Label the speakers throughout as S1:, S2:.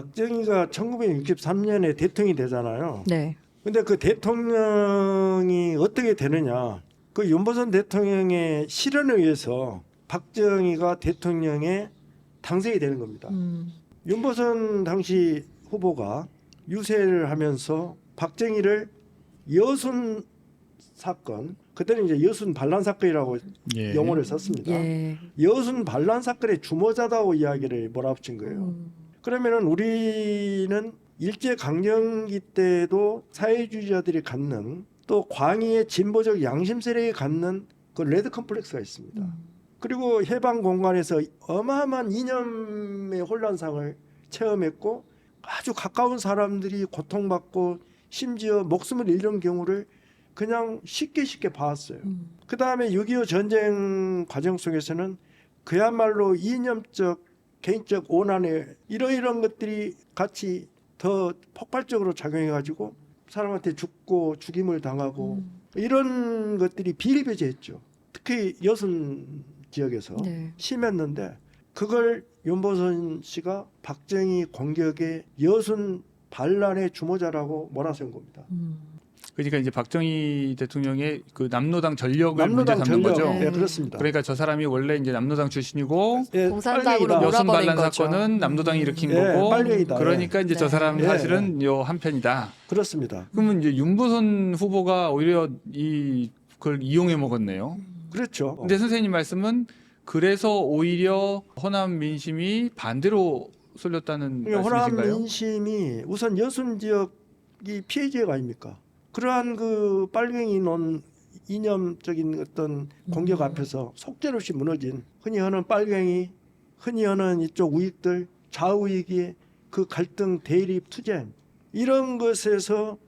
S1: 박정희가 1963년에 대통령이 되잖아요.
S2: 네.
S1: 근데 그 대통령이 어떻게 되느냐? 그 윤보선 대통령의 실현에 의해서 박정희가 대통령에 당선이 되는 겁니다. 윤보선 당시 후보가 유세를 하면서 박정희를 여순 사건, 그때는 이제 여순 반란 사건이라고
S3: 예.
S1: 용어를 썼습니다.
S2: 예.
S1: 여순 반란 사건의 주모자다고 이야기를 몰아붙인 거예요. 그러면은 우리는 일제 강점기 때도 사회주의자들이 갖는 또 광의의 진보적 양심 세력이 갖는 그 레드 컴플렉스가 있습니다. 그리고 해방 공간에서 어마어마한 이념의 혼란상을 체험했고 아주 가까운 사람들이 고통받고 심지어 목숨을 잃는 경우를 그냥 쉽게 봐왔어요. 그 다음에 6.25 전쟁 과정 속에서는 그야말로 이념적 개인적 오난에 이런 것들이 같이 더 폭발적으로 작용해가지고 사람한테 죽고 죽임을 당하고 이런 것들이 비일비재했죠. 특히 여순 지역에서
S2: 네.
S1: 심했는데 그걸 윤보선 씨가 박정희 공격의 여순 반란의 주모자라고 몰아세운 겁니다.
S3: 그러니까 이제 박정희 대통령의 그 남로당 전력을
S1: 남로당
S3: 문제 삼는
S1: 전력,
S3: 거죠.
S1: 네, 그렇습니다.
S3: 그러니까 저 사람이 원래 이제 남로당 출신이고
S1: 예,
S2: 공산당으로
S1: 빨갱이다.
S3: 여순
S2: 몰아버린
S3: 반란
S2: 거죠.
S3: 사건은 남로당이 일으킨
S1: 예,
S3: 거고
S1: 빨갱이다.
S3: 그러니까 이제
S2: 네.
S3: 저 사람
S1: 예,
S3: 사실은 요 한편이다.
S1: 그렇습니다.
S3: 그러면 이제 윤보선 후보가 오히려 그걸 이용해 먹었네요.
S1: 그렇죠.
S3: 근데 선생님 말씀은 그래서 오히려 호남 민심이 반대로 쏠렸다는
S1: 그러니까 호남
S3: 말씀이신가요?
S1: 민심이 우선 여순 지역이 피해 지역 아닙니까? 그러한 그 빨갱이 논 이념적인 어떤 공격 앞에서 속절없이 무너진 흔히 하는 빨갱이, 흔히 하는 이쪽 우익들, 좌우익의 그 갈등, 대립, 투쟁 이런 것에서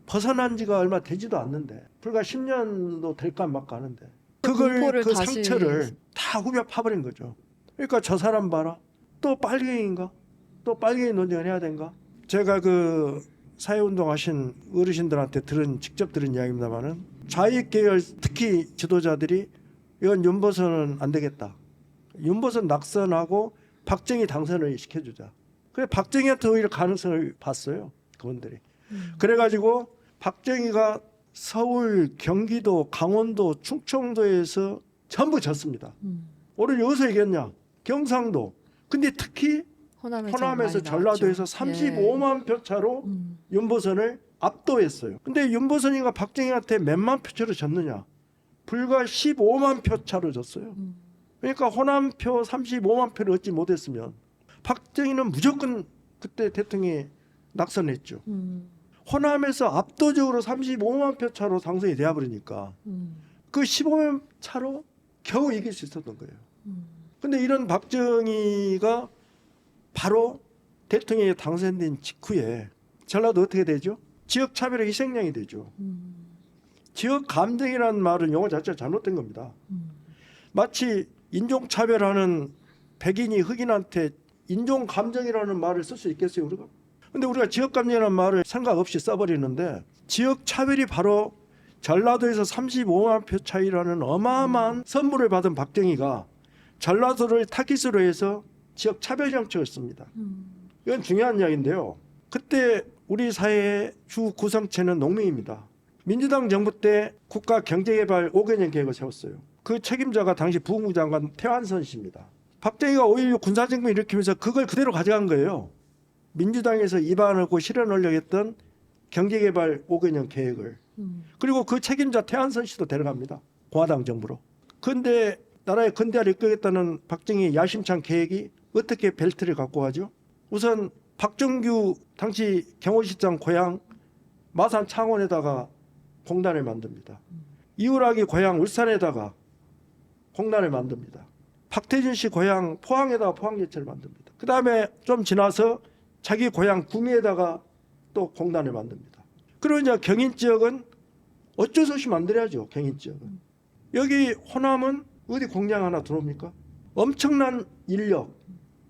S1: 벗어난 지가 얼마 되지도 않는데 불과 10년도 될까 말까 하는데 그걸
S2: 공포를
S1: 그
S2: 다시-
S1: 상처를 다 후벼 파버린 거죠. 그러니까 저 사람 봐라. 또 빨갱이인가? 또 빨갱이 논쟁을 해야 된가? 제가 그 사회운동 하신 어르신들한테 직접 들은 이야기입니다만은 좌익 계열 특히 지도자들이 이건 윤보선은 안 되겠다. 윤보선 낙선하고 박정희 당선을 시켜주자. 그래 박정희한테 오히려 가능성을 봤어요. 그분들이. 그래가지고 박정희가 서울, 경기도, 강원도, 충청도에서 전부 졌습니다. 오늘 여기서 이겼냐? 경상도. 근데 특히 호남에서 전라도에서 35만 표 차로 윤보선을 압도했어요. 근데 윤보선이가 박정희한테 몇만 표 차로 졌느냐? 불과 15만 표 차로 졌어요. 그러니까 호남표 35만 표를 얻지 못했으면 박정희는 무조건 그때 대통령이 낙선했죠. 호남에서 압도적으로 35만 표 차로 당선이 되어버리니까 그 15만 차로 겨우 이길 수 있었던 거예요. 근데 이런 박정희가 바로 대통령에 당선된 직후에 전라도 어떻게 되죠? 지역 차별의 희생양이 되죠. 지역 감정이라는 말은 용어 자체가 잘못된 겁니다. 마치 인종 차별하는 백인이 흑인한테 인종 감정이라는 말을 쓸 수 있겠어요, 우리가? 근데 우리가 지역 감정이라는 말을 생각 없이 써버리는데 지역 차별이 바로 전라도에서 35만 표 차이라는 어마어마한 선물을 받은 박정희가 전라도를 타깃으로 해서 지역 차별 정책을 씁니다. 이건 중요한 이야기인데요. 그때 우리 사회의 주 구성체는 농민입니다. 민주당 정부 때 국가 경제개발 5개년 계획을 세웠어요. 그 책임자가 당시 부국부 장관 태완선 씨입니다. 박정희가 5.16 군사정권 일으키면서 그걸 그대로 가져간 거예요. 민주당에서 입안하고 실현하려고 했던 경제개발 5개년 계획을. 그리고 그 책임자 태완선 씨도 데려갑니다. 공화당 정부로. 그런데 나라의 근대화를 이끌겠다는 박정희의 야심찬 계획이 어떻게 벨트를 갖고 가죠? 우선 박정규 당시 경호실장 고향 마산 창원에다가 공단을 만듭니다. 이우락이 고향 울산에다가 공단을 만듭니다. 박태준 씨 고향 포항에다가 포항제철을 만듭니다. 그 다음에 좀 지나서 자기 고향 구미에다가 또 공단을 만듭니다. 그리고 이제 경인 지역은 어쩔 수 없이 만들어야죠. 경인 지역은. 여기 호남은 어디 공장 하나 들어옵니까? 엄청난 인력,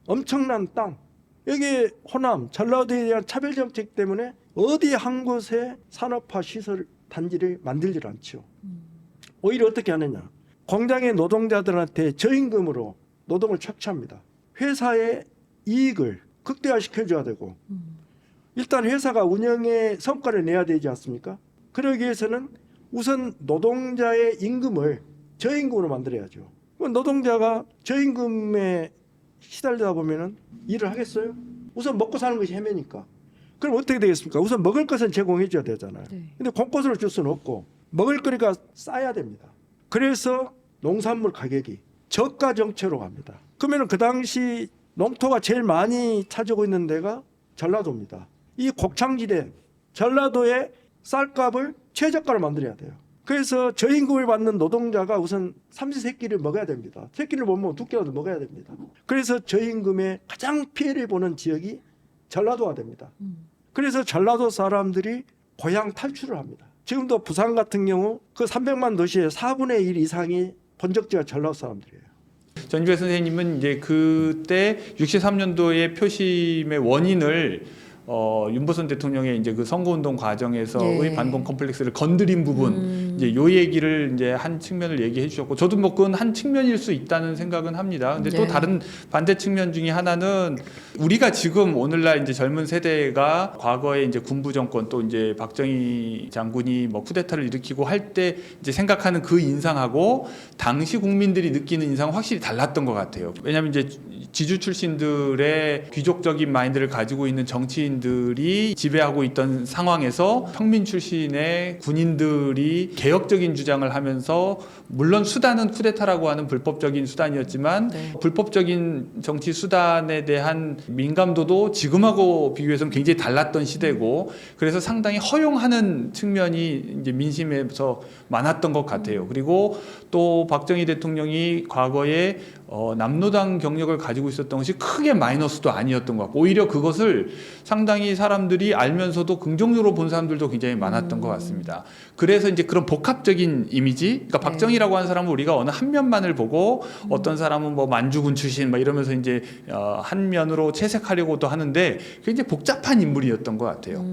S1: 엄청난 땅. 여기 호남, 전라도에 대한 차별정책 때문에 어디 한 곳에 산업화 시설 단지를 만들질 않죠. 오히려 어떻게 하느냐. 공장의 노동자들한테 저임금으로 노동을 착취합니다. 회사의 이익을 극대화시켜줘야 되고 일단 회사가 운영의 성과를 내야 되지 않습니까? 그러기 위해서는 우선 노동자의 임금을 저임금으로 만들어야죠. 노동자가 저임금에 시달리다 보면은 일을 하겠어요? 우선 먹고 사는 것이 헤매니까. 그럼 어떻게 되겠습니까? 우선 먹을 것은 제공해 줘야 되잖아요. 근데 공것으로 줄 수는 없고 먹을 거리가 싸야 됩니다. 그래서 농산물 가격이 저가 정체로 갑니다. 그러면 그 당시 농토가 제일 많이 차지하고 있는 데가 전라도입니다. 이 곡창지대 전라도의 쌀값을 최저가로 만들어야 돼요. 그래서 저임금을 받는 노동자가 우선 삼시세끼를 먹어야 됩니다. 세끼를 못 먹으면 두 끼라도 먹어야 됩니다. 그래서 저임금에 가장 피해를 보는 지역이 전라도가 됩니다. 그래서 전라도 사람들이 고향 탈출을 합니다. 지금도 부산 같은 경우 그 300만 도시의 4분의 1 이상이 본적지가 전라도 사람들이에요.
S3: 전주배 선생님은 이제 그때 63년도의 표심의 원인을 윤보선 대통령의 이제 그 선거운동 과정에서의 반공 컴플렉스를 건드린 부분 이제 요 얘기를 이제 한 측면을 얘기해 주셨고 저도 뭐 그건 한 측면일 수 있다는 생각은 합니다. 근데 또 다른 반대 측면 중에 하나는 우리가 지금 오늘날 이제 젊은 세대가 과거에 이제 군부 정권 또 이제 박정희 장군이 뭐 쿠데타를 일으키고 할 때 이제 생각하는 그 인상하고 당시 국민들이 느끼는 인상은 확실히 달랐던 것 같아요. 왜냐하면 이제 지주 출신들의 귀족적인 마인드를 가지고 있는 정치인들이 지배하고 있던 상황에서 평민 출신의 군인들이 개혁적인 주장을 하면서 물론 수단은 쿠데타라고 하는 불법적인 수단이었지만 불법적인 정치 수단에 대한 민감도도 지금하고 비교해서는 굉장히 달랐던 시대고 그래서 상당히 허용하는 측면이 이제 민심에서 많았던 것 같아요. 그리고 또 박정희 대통령이 과거에 남노당 경력을 가지고 있었던 것이 크게 마이너스도 아니었던 것 같고 오히려 그것을 상당히 사람들이 알면서도 긍정적으로 본 사람들도 굉장히 많았던 것 같습니다. 그래서 이제 그런 복합적인 이미지, 그러니까 박정희라고 하는 사람은 우리가 어느 한 면만을 보고 어떤 사람은 뭐 만주군 출신 막 이러면서 이제 한 면으로 채색하려고도 하는데 굉장히 복잡한 인물이었던 것 같아요.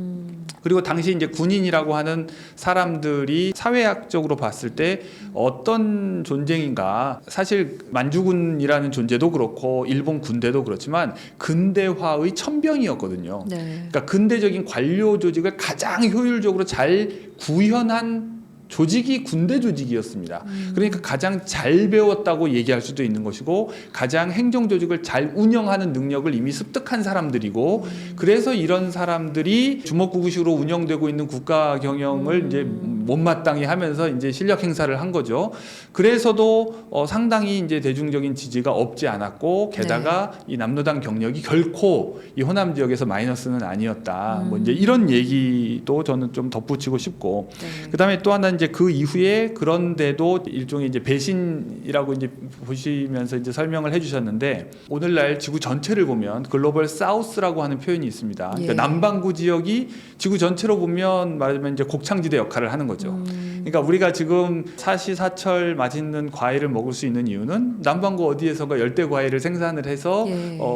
S3: 그리고 당시 이제 군인이라고 하는 사람들이 사회학적으로 봤을 때 어떤 존재인가 사실 만주군이라는 존재도 그렇고 일본 군대도 그렇지만 근대화의 천병이었거든요. 그러니까 근대적인 관료 조직을 가장 효율적으로 잘 구현한 조직이 군대 조직이었습니다. 그러니까 가장 잘 배웠다고 얘기할 수도 있는 것이고 가장 행정 조직을 잘 운영하는 능력을 이미 습득한 사람들이고 그래서 이런 사람들이 주먹구구식으로 운영되고 있는 국가 경영을 이제 못마땅히 하면서 이제 실력 행사를 한 거죠. 그래서도 상당히 이제 대중적인 지지가 없지 않았고 게다가 이 남노당 경력이 결코 이 호남 지역에서 마이너스는 아니었다. 뭐 이제 이런 얘기도 저는 좀 덧붙이고 싶고 그다음에 또 하나 이제 그 이후에 그런데도 일종의 이제 배신이라고 이제 보시면서 이제 설명을 해주셨는데 오늘날 지구 전체를 보면 글로벌 사우스라고 하는 표현이 있습니다. 그러니까 남반구 지역이 지구 전체로 보면 말하자면 이제 곡창지대 역할을 하는 거죠. 그러니까 우리가 지금 사시사철 맛있는 과일을 먹을 수 있는 이유는 남반구 어디에선가 열대 과일을 생산을 해서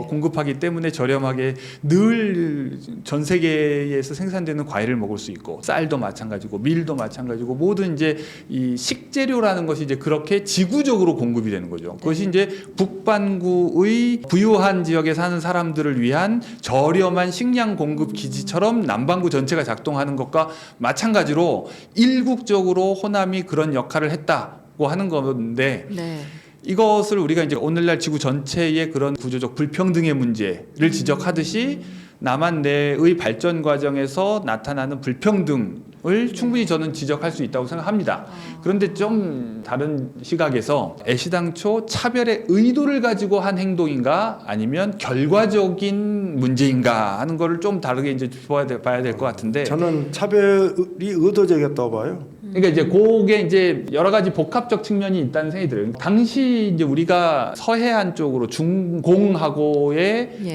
S3: 공급하기 때문에 저렴하게 늘 전 세계에서 생산되는 과일을 먹을 수 있고 쌀도 마찬가지고 밀도 마찬가지고 모든 이제 이 식재료라는 것이 이제 그렇게 지구적으로 공급이 되는 거죠. 그것이 이제 북반구의 부유한 지역에 사는 사람들을 위한 저렴한 식량 공급 기지처럼 남반구 전체가 작동하는 것과 마찬가지로 일국적으로 호남이 그런 역할을 했다고 하는 건데 이것을 우리가 이제 오늘날 지구 전체의 그런 구조적 불평등의 문제를 지적하듯이 남한 내의 발전 과정에서 나타나는 불평등을 충분히 저는 지적할 수 있다고 생각합니다. 그런데 좀 다른 시각에서 애시당초 차별의 의도를 가지고 한 행동인가 아니면 결과적인 문제인가 하는 거를 좀 다르게 이제 봐야 될 것 같은데
S1: 저는 차별이 의도적이었다고 봐요.
S3: 그러니까 이제 그게 이제 여러 가지 복합적 측면이 있다는 생각이 들어요. 당시 이제 우리가 서해안 쪽으로 중공하고의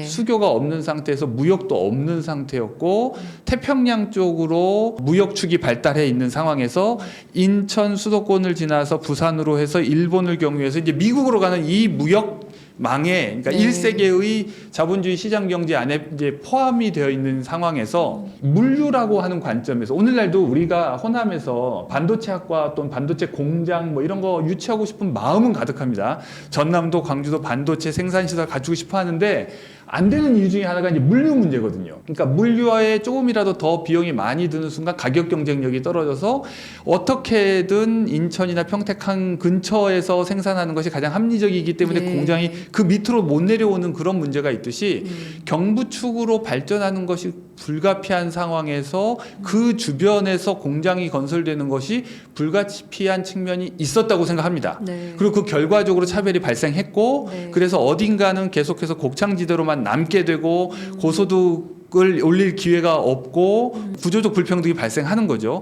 S3: 수교가 없는 상태에서 무역도 없는 상태였고 태평양 쪽으로 무역축이 발달해 있는 상황에서 인천 수도권을 지나서 부산으로 해서 일본을 경유해서 이제 미국으로 가는 이 무역 망에 그러니까 1세계의 자본주의 시장 경제 안에 이제 포함이 되어 있는 상황에서 물류라고 하는 관점에서 오늘날도 우리가 호남에서 반도체학과 또는 반도체 공장 뭐 이런 거 유치하고 싶은 마음은 가득합니다. 전남도 광주도 반도체 생산 시설 갖추고 싶어 하는데 안 되는 이유 중에 하나가 이제 물류 문제거든요. 그러니까 물류에 조금이라도 더 비용이 많이 드는 순간 가격 경쟁력이 떨어져서 어떻게든 인천이나 평택항 근처에서 생산하는 것이 가장 합리적이기 때문에
S2: 네.
S3: 공장이 그 밑으로 못 내려오는 그런 문제가 있듯이 경부 축으로 발전하는 것이 불가피한 상황에서 그 주변에서 공장이 건설되는 것이 불가피한 측면이 있었다고 생각합니다.
S2: 네.
S3: 그리고 그 결과적으로 차별이 발생했고
S2: 네.
S3: 그래서 어딘가는 계속해서 곡창지대로만 남게 되고 고소득을 올릴 기회가 없고 구조적 불평등이 발생하는 거죠.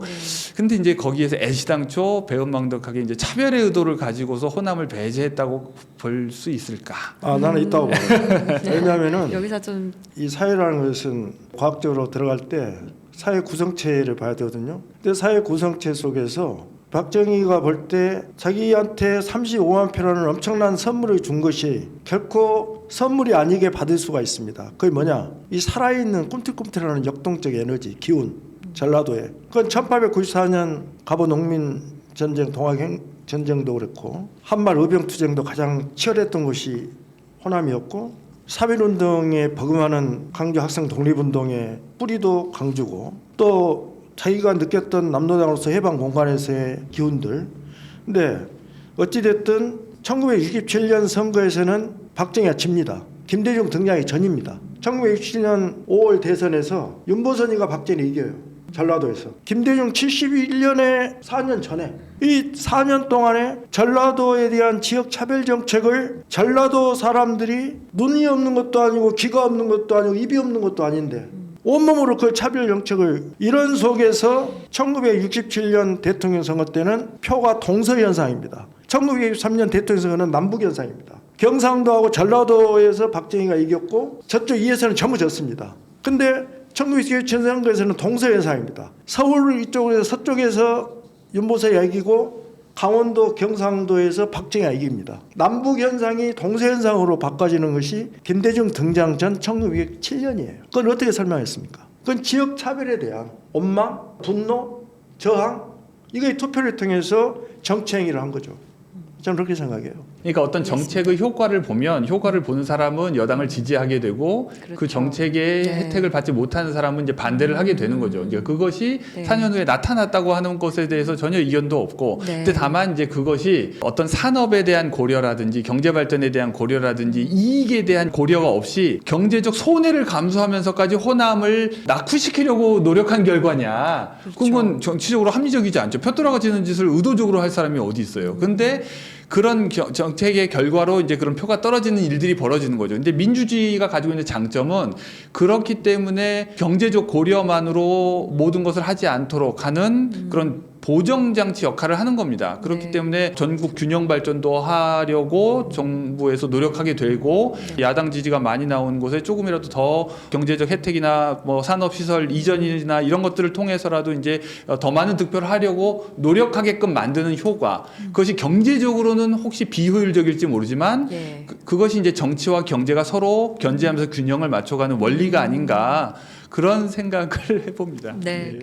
S3: 근데 이제 거기에서 애시당초 배은망덕하게 이제 차별의 의도를 가지고서 호남을 배제했다고 볼 수 있을까?
S1: 아, 나는 있다고 봐요. 왜냐하면은
S2: 여기서 좀
S1: 이 사회라는 것은 과학적으로 들어갈 때 사회 구성체를 봐야 되거든요. 근데 사회 구성체 속에서 박정희가 볼 때 자기한테 35만 표라는 엄청난 선물을 준 것이 결코 선물이 아니게 받을 수가 있습니다. 그게 뭐냐? 이 살아있는 꿈틀꿈틀하는 역동적 에너지, 기운, 전라도에. 그건 1894년 갑오 농민 전쟁, 동학 전쟁도 그렇고 한말 의병투쟁도 가장 치열했던 곳이 호남이었고 3.1운동에 버금하는 광주 학생 독립운동의 뿌리도 광주고 또 자기가 느꼈던 남로당으로서 해방 공간에서의 기운들. 근데 어찌됐든 1967년 선거에서는 박정희가 집니다. 김대중 등장하기 전입니다. 1967년 5월 대선에서 윤보선이가 박정희 이겨요. 전라도에서. 김대중 71년에 4년 전에 이 4년 동안에 전라도에 대한 지역 차별 정책을 전라도 사람들이 눈이 없는 것도 아니고 귀가 없는 것도 아니고 입이 없는 것도 아닌데 온몸으로 그 차별 정책을 이런 속에서 1967년 대통령 선거 때는 표가 동서 현상입니다. 1923년 대통령 선거는 남북 현상입니다. 경상도하고 전라도에서 박정희가 이겼고 저쪽 이에서는 전부 졌습니다. 근데 1927년 선거에서는 동서 현상입니다. 서울 이쪽에서 서쪽에서 윤보선이가 이기고 강원도 경상도에서 박정희가 이깁니다. 남북 현상이 동서 현상으로 바꿔지는 것이 김대중 등장 전 1907년이에요. 그건 어떻게 설명했습니까? 그건 지역 차별에 대한 원망, 분노, 저항 이게 투표를 통해서 정치 행위를 한 거죠. 저는 그렇게 생각해요.
S3: 그러니까 어떤 정책의 효과를 보면 효과를 보는 사람은 여당을 지지하게 되고
S2: 그렇죠.
S3: 그 정책의
S2: 네.
S3: 혜택을 받지 못하는 사람은 이제 반대를 하게 되는 거죠. 이제 그것이
S2: 네.
S3: 4년 후에 나타났다고 하는 것에 대해서 전혀 이견도 없고,
S2: 네.
S3: 근데 다만 이제 그것이 어떤 산업에 대한 고려라든지 경제 발전에 대한 고려라든지 이익에 대한 고려가 없이 경제적 손해를 감수하면서까지 호남을 낙후시키려고 노력한 결과냐?
S2: 그렇죠.
S3: 그건 정치적으로 합리적이지 않죠. 펴돌아가지는 짓을 의도적으로 할 사람이 어디 있어요? 근데 그런 정책의 결과로 이제 그런 표가 떨어지는 일들이 벌어지는 거죠. 근데 민주주의가 가지고 있는 장점은 그렇기 때문에 경제적 고려만으로 모든 것을 하지 않도록 하는 그런 보정장치 역할을 하는 겁니다. 그렇기
S2: 네.
S3: 때문에 전국 균형 발전도 하려고 정부에서 노력하게 되고 야당 지지가 많이 나오는 곳에 조금이라도 더 경제적 혜택이나 뭐 산업시설 이전이나 이런 것들을 통해서라도 이제 더 많은 득표를 하려고 노력하게끔 만드는 효과. 그것이 경제적으로는 혹시 비효율적일지 모르지만
S2: 예.
S3: 그것이 이제 정치와 경제가 서로 견제하면서 균형을 맞춰가는 원리가 아닌가 그런 생각을 해봅니다.
S2: 네.
S1: 네.